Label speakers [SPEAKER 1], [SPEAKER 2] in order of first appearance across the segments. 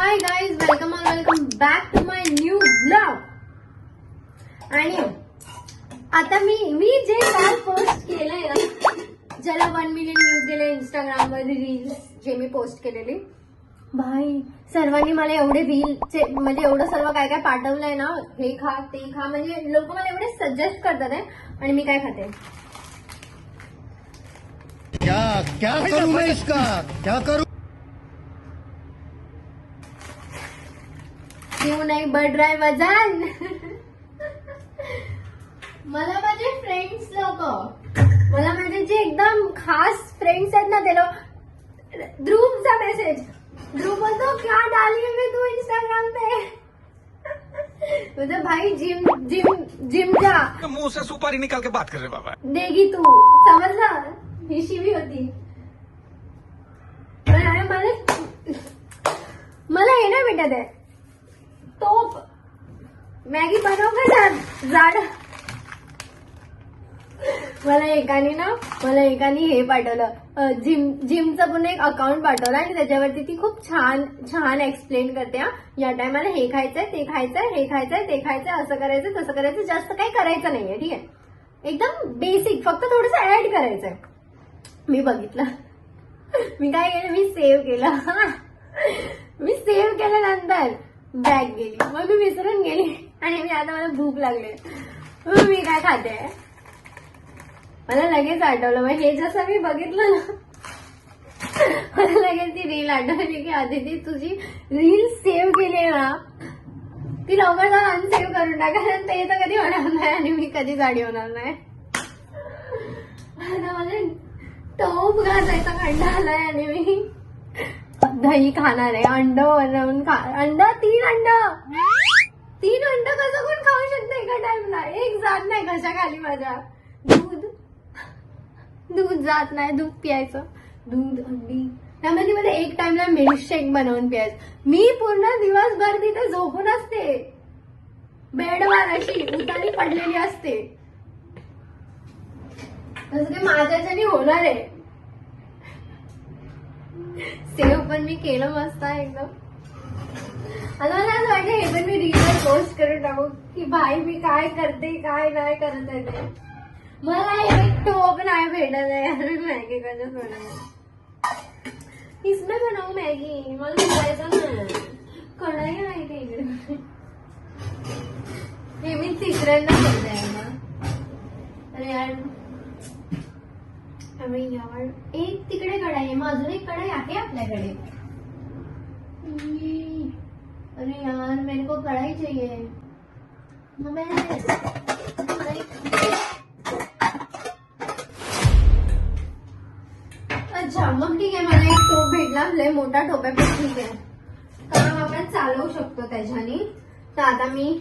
[SPEAKER 1] High guys, welcome back to my new blog. आणि आता मी जे काल पोस्ट केलंय ना, ज्याला 1 मिलियन व्ह्यूज गेले इंस्टाग्राम वर रील्स जे मी पोस्ट केलेली, भाई सर्वांनी मला एवढे रीलचे म्हणजे एवढं सर्व काय काय पाठवलंय ना, हे खा ते खा, म्हणजे लोक मला एवढे सजेस्ट करतात आहे. आणि मी काय खाते,
[SPEAKER 2] क्या करूं मैं इसका, क्या करूं.
[SPEAKER 1] क्यों नाही बढ़ रहा है वजन. मला माझे फ्रेंड्स लोक, मला माझे जे एकदम खास फ्रेंड्स आहेत ना, ते लोक ध्रुवचा मेसेज, ध्रुव बोलतो क्या डाली है मैं तू इंस्टाग्राम पे. मतलब भाई जिम जा,
[SPEAKER 3] मुंह से सुपारी निकाल के बात कर रहे बाबा.
[SPEAKER 1] देगी तू, समजला. ही शिवी होती. मला हे ना भेटत आहे तोप मॅगी बनव का जाड. मला एकाने हे पाठवलं, जिमचं पण एक अकाउंट पाठवलं आणि त्याच्यावरती ती खूप छान एक्सप्लेन करते. या टायमाला हे खायचंय, ते खायचंय, हे खायचंय, ते खायचंय, असं करायचं, तसं करायचं, जास्त काही करायचं नाहीये. ठीक आहे, एकदम बेसिक, फक्त थोडंसं ऍड करायचंय. मी बघितलं, मी काय केलं, मी सेव्ह केलं. मी सेव्ह केल्यानंतर बॅग गेली, मग मी विसरून गेली. आणि आता मला भूक लागली, मी काय खाते, मला लगेच आठवलं. मग हे जसं मी बघितलं ना, मला लगेच ती रील आठवली की आदिती तुझी रील सेव्ह केली ना, ती लवकर जाऊन अनसेव्ह करून टाका, कारण ते तर कधी होणार नाही आणि मी कधी जाडी होणार नाही. आता मला टोप घालायचा कंटाळा आलाय आणि मी दही खाणार आहे. अंड बनवून तीन अंड कसं कोण खाऊ शकतं एका टाइमला. एक जात नाही कशा खाली माझ्या. दूध जात नाही, दूध पियायचं, दूध अंडी, त्यामध्ये मला एक टाइमला मिल्कशेक बनवून प्यायचं. मी पूर्ण दिवसभर तिथे झोपून असते, बेडवर अशी उतारी पडलेली असते. तसं ते माझ्याच्याने होणार आहे. सेव्ह पण मी केलं मस्त एकदम. आता मला असं वाटतं हे पण मी रीलवर पोस्ट करून टाकू की भाई मी काय करते काय नाही करत आहे ते. मला एक टोप नाही भेटत आहे. मॅगी कशाच बनवू, इसमें बनवू मॅगी, मला शिकायचं ना. कढाई नाही ते इकडे, हे मी तिसऱ्यांदा करते ना. अरे यार एक तिकडे कढाई आहे, मग अजून एक कढाई आहे आपल्याकडे. अरे यार मेरे को कढ़ाई चाहिए. अच्छा मग ठीक आहे, मला एक टोप भेटला, लय मोठा टोप आहे पण ठीक आहे, काम आपण चालवू शकतो त्याच्याने. तर आता मी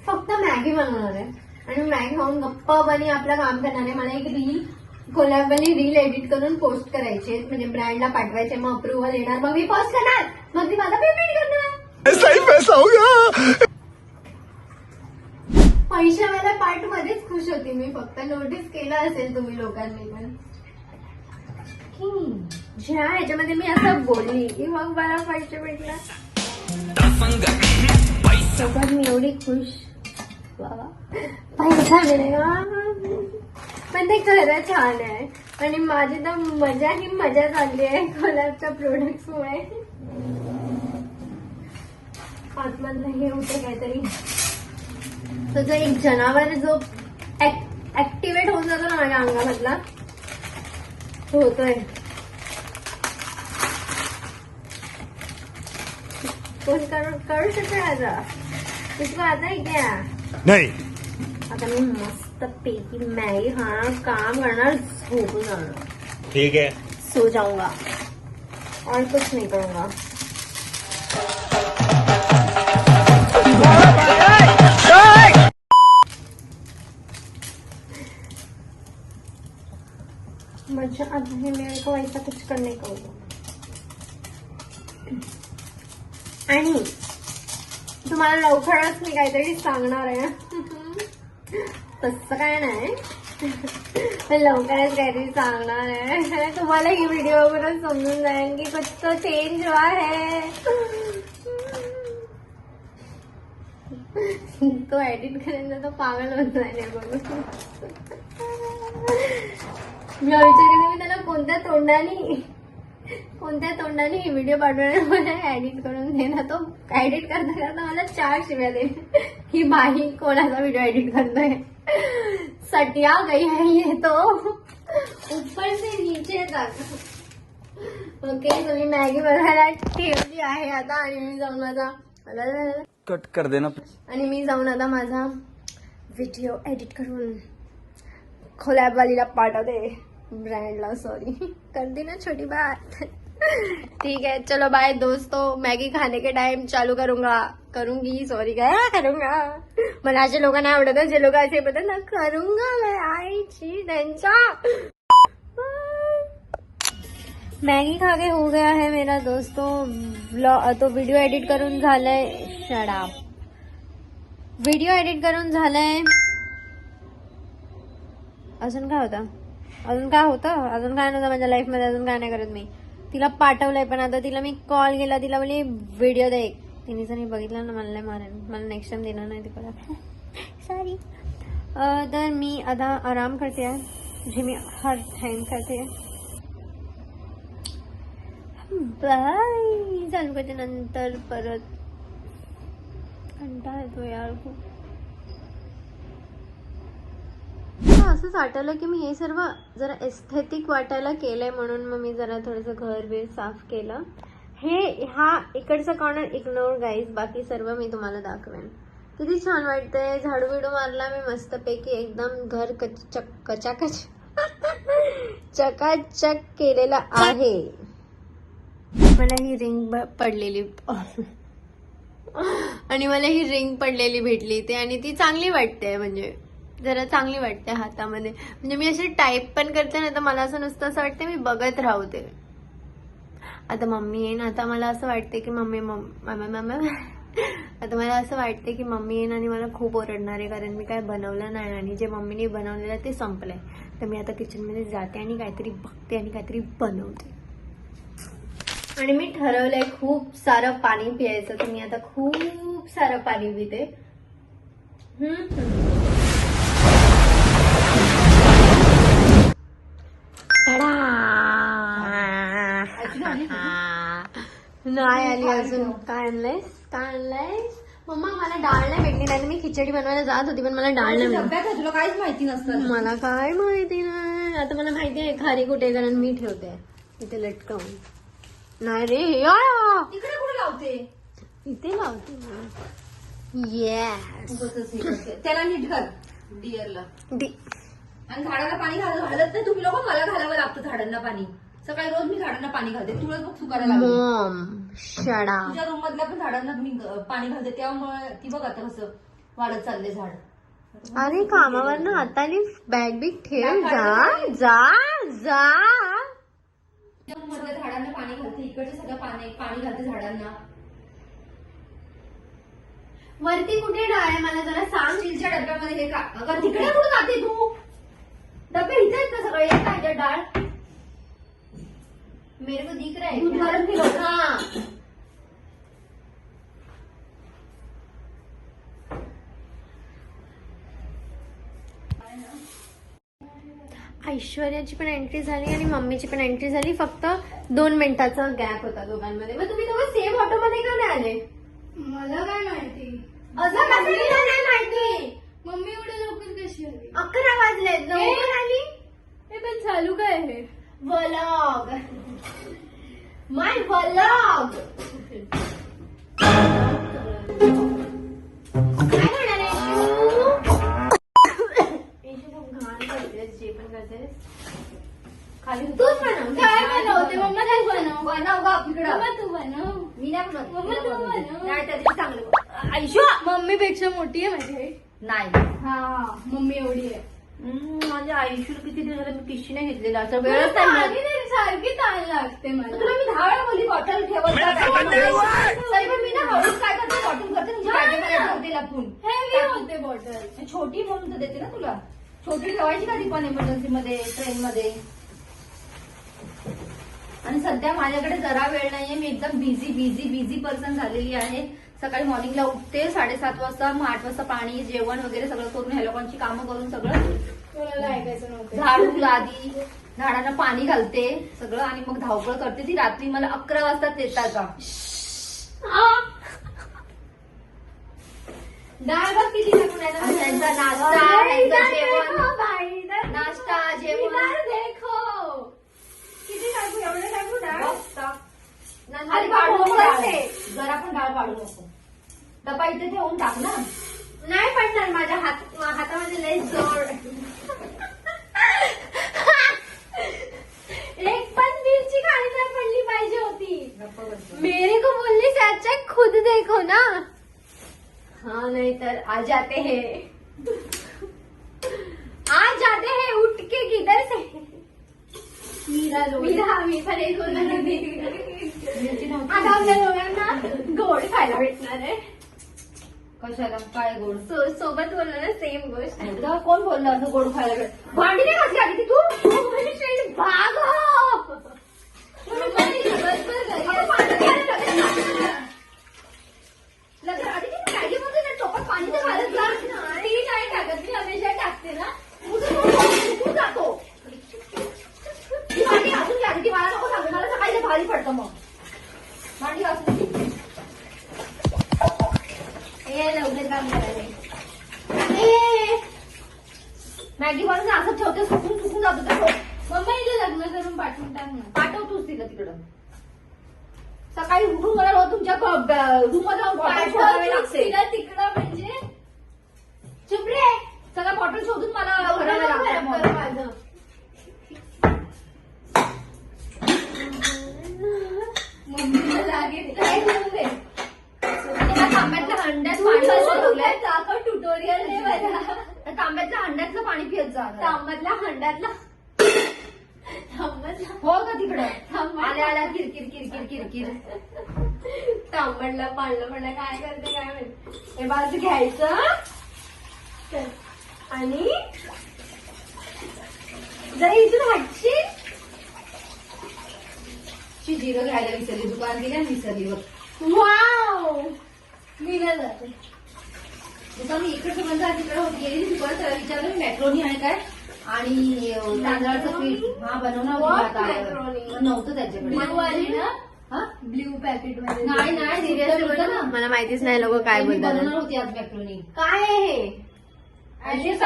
[SPEAKER 1] फक्त मॅगी बनवणार आहे आणि मॅगी खाऊन गप्पापणी आपलं काम करणार आहे. मला एक कोलॅबनी रील एडिट करून पोस्ट करायचे, म्हणजे ब्रँडला पाठवायचे, मग अप्रुव्हल येणार, मग मी पोस्ट करणार, मग ती मला पेमेंट करणार.
[SPEAKER 3] ऐसा ही पैसा होगा.
[SPEAKER 1] पैशावाल्या पार्ट मध्येच खुश होती मी. फक्त नोटीस केलं असेल तुम्ही लोकांनी पण की ज्या ह्याच्यामध्ये मी असं बोलली की मग मला पैसे भेटला, सोबत मी एवढी खुश. बाबा पैसा मिळेल, पण ते खरं छान आहे. आणि माझी तर मजा चालली आहे कोलॅबच्या प्रोडक्ट्स मुळे. आतमधलं हे होतं काहीतरी, तुझं एक जनावर जो ऍक्टिव्हेट होऊन जातो ना माझ्या अंगामधला, तो होतोय. कोण करू शकतो माझा, इसको आता है क्या.
[SPEAKER 3] नहीं.
[SPEAKER 1] आता मी मस्त पैकी मॅगी खाणार, काम करणार, झोपून जाणार.
[SPEAKER 3] ठीक है,
[SPEAKER 1] सो जाऊंगा और कुछ नहीं करूंगा. मजा अब है मेरे को ऐसा कुछ करने का होगा. आणि तुम्हाला लवकरच मी काहीतरी सांगणार आहे. तसं काय नाही, लवकरच काहीतरी सांगणार आहे. तुम्हाला ही व्हिडिओ बघून समजून जाईल की कुछ तो चेंज हुआ है. तो एडिट करेल तो पागल होत नाही बघून. मी विचार केला मी त्याला कोणत्या तोंडाने ही व्हिडिओ पाठवणार मला एडिट करून देणार. तो एडिट करता करता मला 4 शिव्या देईल. ही बाई कोणाचा व्हिडिओ एडिट करतोय. सटिया गई है ये तो ऊपर से नीचे तक. ओके तुम्ही मॅगी बनवायला ठेवली आहे आता आणि मी जाऊन
[SPEAKER 3] कट कर देना.
[SPEAKER 1] माझा व्हिडिओ एडिट करून कोलॅबवालीला पाठवते. ब्रँडला सॉरी कर दी ना छोटी बात. ठीक है चलो बाय दोस्तों. मैगी खाने के टाइम चालू करूंगी सॉरी क्या करूंगा. मला असे लोक नाही आवडत जे लोक असे बोलतात ना करूंगा मैं आईची त्यांच्या. मैगी खा के हो गया है मेरा दोस्तों. तो व्हिडिओ एडिट करून झालंय. शट व्हिडिओ एडिट करून झालंय. अजून काय नव्हतं माझ्या लाईफ मध्ये. अजून काय नाही करत मी. तिला पाठवलंय पण आता तिला मी कॉल केला. तिला बोलली व्हिडिओ दे. तिने जर बघितलं ना मला मारेन. मला नेक्स्ट टाइम देणार नाही तिकडे सॉरी. तर मी आता आराम करते आहे जे मी हर टाइम करते. बाय. चालू करते नंतर परत. कंटाळा येतो यार खूप. असंच वाटलं की मी हे सर्व जरा एस्थेटिक वाटायला केलंय म्हणून मग मी जरा थोडंसं घर बीर साफ केलं. हा इकडचा कॉर्नर इग्नोर गाईज. बाकी सर्व मी तुम्हाला दाखवेन. किती छान वाटतंय. झाडू बिडू मारला मी मस्तपैकी. एकदम घर चकाचक केलेलं आहे. मला ही रिंग पडलेली आणि मला ही रिंग पडलेली भेटली ते आणि ती चांगली वाटते. म्हणजे जरा चांगली वाटते हातामध्ये. म्हणजे मी अशी टाईप पण करते ना तर मला असं नुसतं असं वाटतं मी बघत राहते. आता मम्मी येईन. आता मला असं वाटते की आता मला असं वाटते की मम्मी येईन आणि मला खूप ओरडणार आहे कारण मी काय बनवलं नाही आणि जे मम्मीने बनवलेलं ते संपलंय. तर मी आता किचनमध्ये जाते आणि काहीतरी बघते आणि काहीतरी बनवते. आणि मी ठरवलंय खूप सारं पाणी पियायचं. तर मी आता खूप सारं पाणी पिते. नाही आली अजून. काय आणलंयस मम्मा. मला डाळ नाही भेटली. नाही मी खिचडी बनवायला जात होती पण मला डाळ नाही भेटली.
[SPEAKER 4] तुला काहीच माहिती नसतं.
[SPEAKER 1] मला काय माहिती नाही. आता मला माहिती आहे खारी कुठे कारण मी ठेवते इथे लटकावून. नाही रे हे
[SPEAKER 4] तिकडे कुठे लावते.
[SPEAKER 1] इथे लावते. येस
[SPEAKER 4] त्याला नीट घाल डिअरला. आणि झाडाला पाणी घालत नाही तुम्ही लोक. मला घालावं लागतं झाडांना पाणी. सकाळी रोज मी झाडांना पाणी घालते. तुळस बघ सुकायला लागली. तुझ्या रूम मधल्या पण झाडांना मी पाणी घालते त्यामुळे ती बघ आता कसं वाढत चालले झाड.
[SPEAKER 1] अरे कामावर ना आता बॅग बिग ठेव. जा
[SPEAKER 4] रूम मधल्या झाडांना पाणी घालते. इकडचे सगळं पाणी घालते झाडांना.
[SPEAKER 1] वरती कुठे डाळ आहे मला जरा सांग.
[SPEAKER 4] स्टीलच्या डब्यामध्ये हे का
[SPEAKER 1] तिकडे कुठे जाते तू. डबे इथे आहेत ना सगळे. पाहिजे डाळ मेरे को दिख रहा है.
[SPEAKER 4] दूध गरम केलं.
[SPEAKER 1] हाँ ऐश्वर्याची पण एंट्री झाली आणि मम्मीची पण एंट्री झाली. फक्त 2 मिनिटाचा गॅप होता दोघांमध्ये. मग तुम्ही दोघं सेम ऑटोमध्ये का नाही आले.
[SPEAKER 5] मला काय माहिती.
[SPEAKER 1] असं कसं तुला नाही माहिती.
[SPEAKER 5] मम्मी एवढ्या लवकर कशी आली.
[SPEAKER 1] 11 वाजले लवकर आली.
[SPEAKER 5] हे पण चालू काय आहे.
[SPEAKER 1] व्लॉग माय व्लॉग. काय म्हणाले जे पण करतेस खाली तूच बनव.
[SPEAKER 5] काय बनवते मम्मा. काय बनव.
[SPEAKER 4] बनव गा इकडं.
[SPEAKER 5] मम्मा तू बनव.
[SPEAKER 4] मी नाही बनवत.
[SPEAKER 5] मम्मा तू बनव.
[SPEAKER 4] नाही त्या दिवशी चांगलं.
[SPEAKER 5] आयुष्य मम्मी पेक्षा मोठी आहे माझी आई.
[SPEAKER 4] नाही
[SPEAKER 5] हा मम्मी एवढी आहे.
[SPEAKER 4] माझ्या आयुष्य किती दिवस झाले मी पिशी नाही घेतलेला. असं वेळच नाही मिळत.
[SPEAKER 5] सारखी सारखी ताण लागते मला.
[SPEAKER 4] तुला मी 10 वेळा बोलली बॉटल ठेवत जा. तरी पण मी ना हळूच काय करते बॉटल करते. तुझी बॅगेमध्ये ठेवते लपून.
[SPEAKER 5] हेवी होते बॉटल.
[SPEAKER 4] छोटी म्हणून तर देते ना तुला. छोटी ठेवायची का ती पण इमर्जन्सी मध्ये ट्रेन मध्ये. आणि सध्या माझ्याकडे जरा वेळ नाहीये. मी एकदम बिझी पर्सन झालेली आहे. सकाळी मॉर्निंगला उठते 7:30 वाजता, मग 8 वाजता पाणी जेवण वगैरे सगळं करून ह्या लोकांची कामं करून सगळं
[SPEAKER 5] कोणाला ऐकायचं नव्हतं.
[SPEAKER 4] झाडू लादी, झाडांना पाणी घालते सगळं आणि मग धावपळ करते ती. रात्री मला 11 वाजता येतात.
[SPEAKER 1] डाळ बघ किती टाकून आहे ना.
[SPEAKER 4] त्यांचा नाश्ता, त्यांचं जेवण,
[SPEAKER 1] भाई
[SPEAKER 4] नाश्ता जेवण
[SPEAKER 1] देखो किती टाकू, एवढं टाकू डाळ.
[SPEAKER 4] खाली पाडू नको डाळ. जरा पण डाळ पाडू नको. डबा इथे ठेवून टाक ना.
[SPEAKER 1] नाही पडणार माझ्या हातामध्ये लय जोड. एक पण मिरची खाली नाही पडली पाहिजे होती. मेरे को बोलली से अच्छा खुद देखो ना. हाँ नहीं तर आ जाते हैं. आ जाते हैं उठ के किधर से. मीरा पण एक आता आपल्या दोघांना गोड खायला भेटणार आहे.
[SPEAKER 4] कशाला काय गोड?
[SPEAKER 1] सोबत बोललो ना सेम गोष्ट.
[SPEAKER 4] एकदा कोण बोललं असं गोड खायला भेट? भांडी नाही घासली आधी तू?
[SPEAKER 1] भाग हो.
[SPEAKER 4] लग्न आधी किती मॅगी मध्ये ना टोपात पाणी तर घालत जा.
[SPEAKER 1] ती नाही टाकत, मी हमेशा टाकते ना.
[SPEAKER 4] तू जातो. ती भांडी घासून घ्या. ती मला नको सांगू. मला सकाळी ते भारी पडतं मग. भांडी घासून घे.
[SPEAKER 1] हे लवकर काम करायला.
[SPEAKER 4] मॅगी बनवून असं ठेवते, सुकून जातो ते.
[SPEAKER 5] मम्मी हिला लग्न करून पाठवून टाक ना.
[SPEAKER 4] पाठवतोच तिला तिकडं. सकाळी उठून मला रोज तुमच्या रूम मध्ये जाऊन बॉटल शोधावे लागते.
[SPEAKER 5] तिला तिकडं म्हणजे
[SPEAKER 4] चुप रे. सगळं बॉटल शोधून मला भरायला लागतं मग.
[SPEAKER 1] माझं
[SPEAKER 5] मम्मीला लागेल
[SPEAKER 4] काय करून दे. त्या तांब्यातल्या हंड्यात पाणी ठेवलंय.
[SPEAKER 1] ट्युटोरियल नाही माझा.
[SPEAKER 4] त्या तांब्यातल्या हंड्यातलं पाणी पियत जा.
[SPEAKER 1] तांबतला हंड्यातला तांबतला
[SPEAKER 4] हो का तिकडं आल्या आल्या किरकिर.
[SPEAKER 1] तांबडला पाडलं पण काय करते काय माहिती. हे बाजू घ्यायचं चल. आणि जरा इथून हटशील.
[SPEAKER 4] जिरं घ्यायला विसरली. दुकान गेल्या विसरली बघ.
[SPEAKER 1] वाव मी नाही जाते.
[SPEAKER 4] दुकान इकडे बंद आहे. तिकडे गेली दुकान. त्याला विचारलं मॅक्रोनी आहे काय आणि तांदळाचं पीठ. हा बनवणार होती
[SPEAKER 1] What
[SPEAKER 4] आता आल्यावर.
[SPEAKER 1] macaroni?
[SPEAKER 4] पण नव्हतं त्याच्याकडे.
[SPEAKER 5] ब्ल्यू वाली ना,
[SPEAKER 4] हा?
[SPEAKER 5] ब्ल्यू पॅकेट मध्ये.
[SPEAKER 4] नाही सिरियसली होतं ना.
[SPEAKER 1] मला माहितीच नाही लोक काय
[SPEAKER 4] मी
[SPEAKER 1] बोलतात.
[SPEAKER 4] बनवणार होती आज मॅक्रोनी.
[SPEAKER 1] काय आहे हे.
[SPEAKER 4] आणि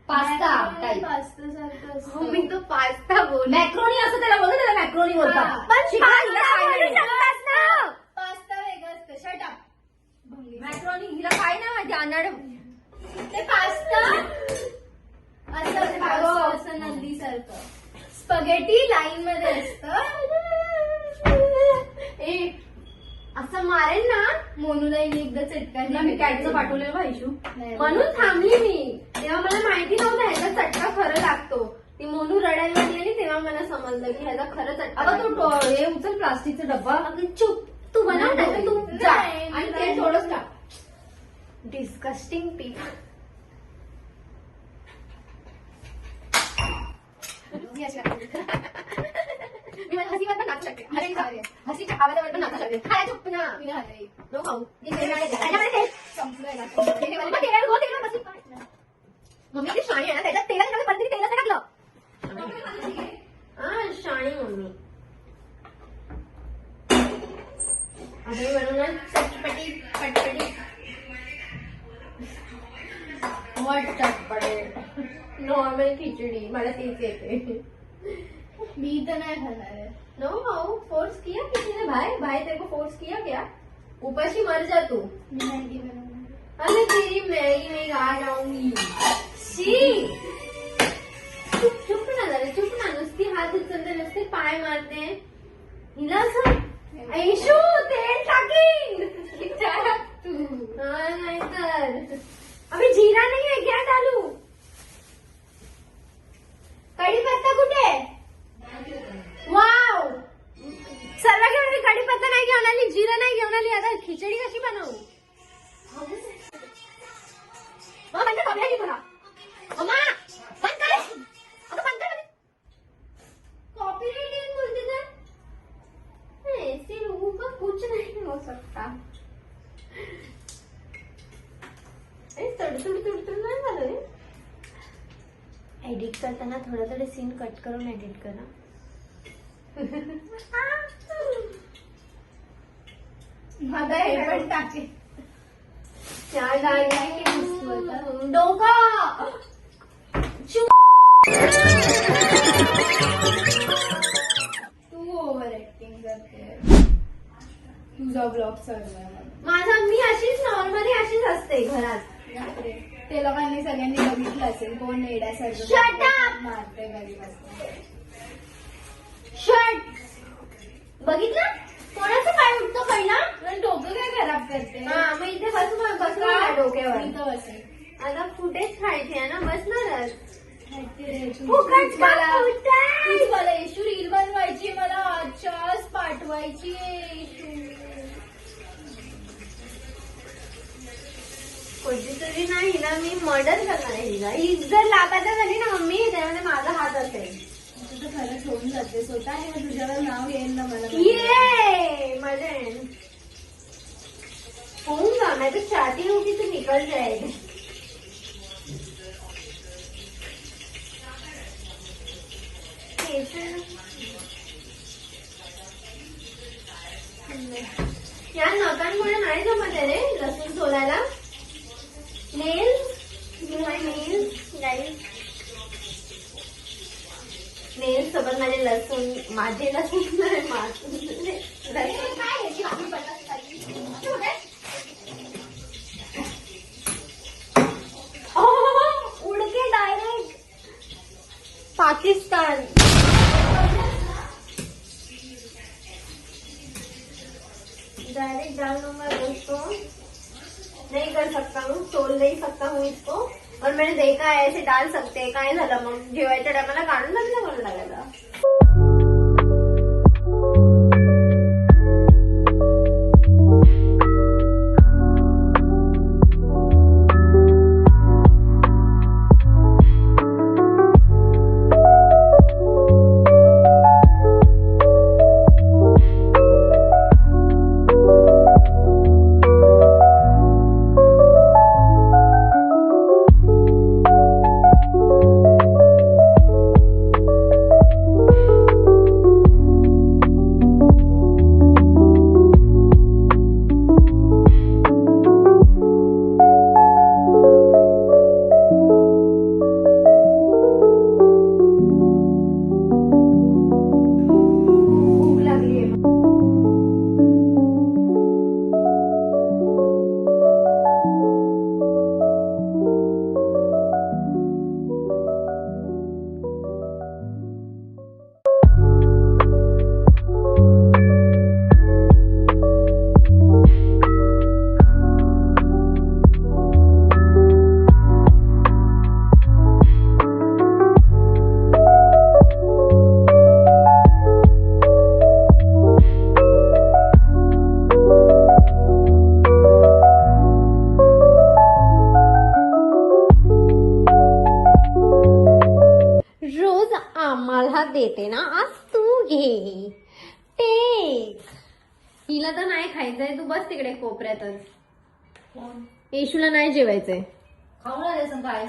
[SPEAKER 4] पास्ता टाईप.
[SPEAKER 5] पास्ता सारखं असतं.
[SPEAKER 1] मी तो पास्ता बोल.
[SPEAKER 4] मॅक्रोनी असं त्याला बोलतात. त्याला मॅक्रोनी बोलतात.
[SPEAKER 1] पण
[SPEAKER 4] शिकवा
[SPEAKER 1] पास्ता
[SPEAKER 4] हिला काय
[SPEAKER 1] बोलू
[SPEAKER 4] नाही.
[SPEAKER 1] शकतात ना.
[SPEAKER 5] पास्ता वेगळं असतं. Shut up.
[SPEAKER 4] मॅक्रोनी हिला काय नाही माहिती. अनाड
[SPEAKER 5] ते पास्ता असं असं नंदी सारखं स्पगेटी लाईन मध्ये असतं.
[SPEAKER 1] ए असं मारेल ना.
[SPEAKER 5] मोनूला एकदा चटका
[SPEAKER 4] तुला मी कॅटचं पाठवलेलं बा इशू.
[SPEAKER 1] म्हणून थांबली मी. तेव्हा मला माहिती नव्हतं ह्याचा चटका खरं लागतो. ती मोनू रडायला लागली आणि तेव्हा मला समजलं की ह्याचा खरं चटका
[SPEAKER 4] अगं तू
[SPEAKER 1] लागतो.
[SPEAKER 4] हे उचल प्लास्टिकचा डब्बा.
[SPEAKER 1] अगं चुप. तू बनव ना. तू
[SPEAKER 4] जा
[SPEAKER 5] नाही,
[SPEAKER 4] आणि ते थोडंच टाक.
[SPEAKER 1] डिस्कस्टिंग पीक. मी मला हसीवर पण नाचू शकते. हसीच्या आवाजावर पण नाचू शकते. खाया चुप ना. नो खाऊ. त्याच्यामध्ये तेल.
[SPEAKER 5] संपलंय ना.
[SPEAKER 1] मग तेलात गो, तेलात बसून काय? मम्मी ती शाणी आहे ना. त्याच्यात तेलात टाकलं पण तेलात नाही टाकलं. हा शाणी मम्मी. आता मी बनवणार चटपटी पटपटी. नॉर्मल खिचडी. मला तीच येते.
[SPEAKER 5] मी तर नाही खाणार आहे.
[SPEAKER 1] नो भाऊ फोर्स किया किसी ने. भाई तेरे को फोर्स किया क्या. उपाशी मर जा तू.
[SPEAKER 5] मी मॅगी बनवणार.
[SPEAKER 1] अरे तेरी मैगी में आ जाऊंगी. शी चुप ना जरा. चुप ना. नुसती हात उचलते नुसते पाय मारते. हिला असं ऐशू तेल टाकीन.
[SPEAKER 5] तू
[SPEAKER 1] हा नाही तर अभी जीरा नहीं है क्या डालू. कढीपत्ता कुठे. वाव सर्व घेऊन आली. कढीपत्ता नाही घेऊन आली. जिरा नाही घेऊन आली. आता खिचडी कशी बनवू. बंद कर की तुला. बंद कर. आता बंद कर. कॉपीराइट एडिट करताना थोडे सीन कट करून एडिट करा.
[SPEAKER 5] माझा हे पण टाकेल.
[SPEAKER 1] डोका
[SPEAKER 5] तू ओव्हर ऍक्टिंग करते. तुझा ब्लॉग चालू आहे.
[SPEAKER 1] माझा मी अशीच नॉर्मली अशीच असते घरात.
[SPEAKER 5] बापरे. ते लोकांनी सगळ्यांनी बघितलं असेल कोण
[SPEAKER 1] Shut
[SPEAKER 5] येड्यासारखं
[SPEAKER 1] up!
[SPEAKER 5] मारते घरी बसते.
[SPEAKER 1] शर्ट बघितलं कोणाचं पाय उठतो पहिला.
[SPEAKER 5] पण डोकं काय खराब करते.
[SPEAKER 1] हा मग इथे बसू डोक्यावर.
[SPEAKER 5] इथं बसेल.
[SPEAKER 1] आता फुटेज खायची आहे ना बसणारच.
[SPEAKER 5] तूच
[SPEAKER 1] फुकट का फुटेज?
[SPEAKER 5] मला येशू रील बनवायची. मला आजच्याच पाठवायची
[SPEAKER 1] कधीतरी नाही ना मी मर्डर करणार आहे हिला. ही जर लापाता झाली ना मम्मी त्यामध्ये माझा हात असेल.
[SPEAKER 5] तुझं खरं सोडून जाते स्वतः आणि मग तुझ्यावर नाव येईल ना मला.
[SPEAKER 1] ये मजा होऊंगा. मैं तो चाहती हूँ कि तू निकल जाएगी. या नखांमुळे नाही जमत आहे रे लसूण सोलायला. नेल्स नेल्स सोबत माझे लसूण नाही उडके डायरेक्ट पाकिस्तान. डायरेक्ट डाल दूंगा दोस्तों. नहीं कर सकता हूँ तोल नहीं सकता हूँ इसको. और मैंने देखा है ऐसे डाल सकते हैं. काय झालं मग जेवायच्या टायमाला काढून लागलं म्हणून लागायला. आम्हाला देते ना आज तू घे टेक. हिला तर नाही खायचंय. तू बस तिकडे कोपऱ्यातच. येशूला नाही जेवायचंय.
[SPEAKER 4] खाऊन आले असं काय.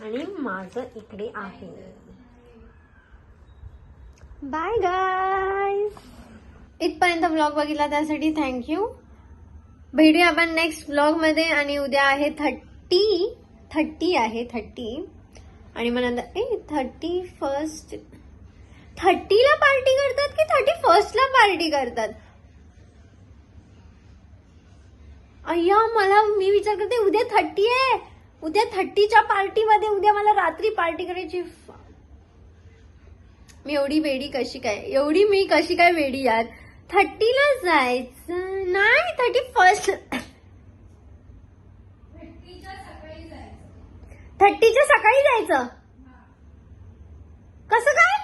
[SPEAKER 1] आणि माझं इकडे आहे. Bye guys. इथपर्यंत ब्लॉग बघितला त्यासाठी थँक्यू. भेटूया आपण नेक्स्ट ब्लॉग मध्ये. आणि उद्या आहे 30 आहे 30. आणि मग नंतर 30ला पार्टी करतात की 31st ला पार्टी करतात. अय्या मला मी विचार करते उद्या 30 आहे. उद्या 30च्या पार्टीमध्ये उद्या मला रात्री पार्टी करायची. मी एवढी वेडी कशी काय. मी कशी काय वेडी यार. 30ला जायचं नाही 31st. 30च्या सकाळी जायचं. कसं काय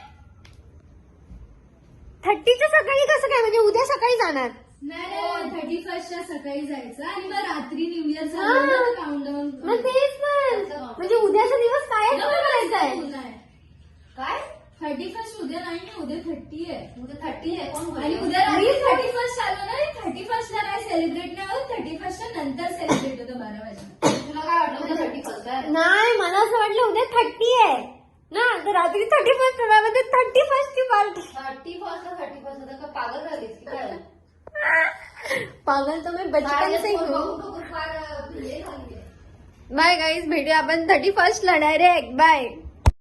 [SPEAKER 1] 30च्या सकाळी कसं काय. म्हणजे उद्या सकाळी जाणार.
[SPEAKER 5] नाही 31st सकाळी जायचं आणि मग रात्री न्यू इयर
[SPEAKER 1] हा.
[SPEAKER 5] काउंटडाऊन.
[SPEAKER 1] मग तेच पण म्हणजे उद्याचा दिवस काय करायचंय.
[SPEAKER 5] काय 31st उद्या नाही ना. उद्या 30 आहे.
[SPEAKER 4] उद्या 30 आहे. कोण
[SPEAKER 5] आणि उद्या रात्री 31st चालू ना. 31st ला नाही सेलिब्रेट नाही होत. 31st नंतर सेलिब्रेट होतं 12 वाजता.
[SPEAKER 4] तुला काय वाटलं उद्या 31st आहे.
[SPEAKER 1] नाही मला असं वाटलं उद्या 30 आहे. ना तर रात्री 31st मध्ये 31st ची पार्टी.
[SPEAKER 4] 31st का पागल झालीस की काय?
[SPEAKER 1] पागल तुम्ही बचपन से हो.
[SPEAKER 4] फार भिले झाली आहे.
[SPEAKER 1] बाय गाईज, भेटूया आपण 31st ला डायरेक्ट. बाय.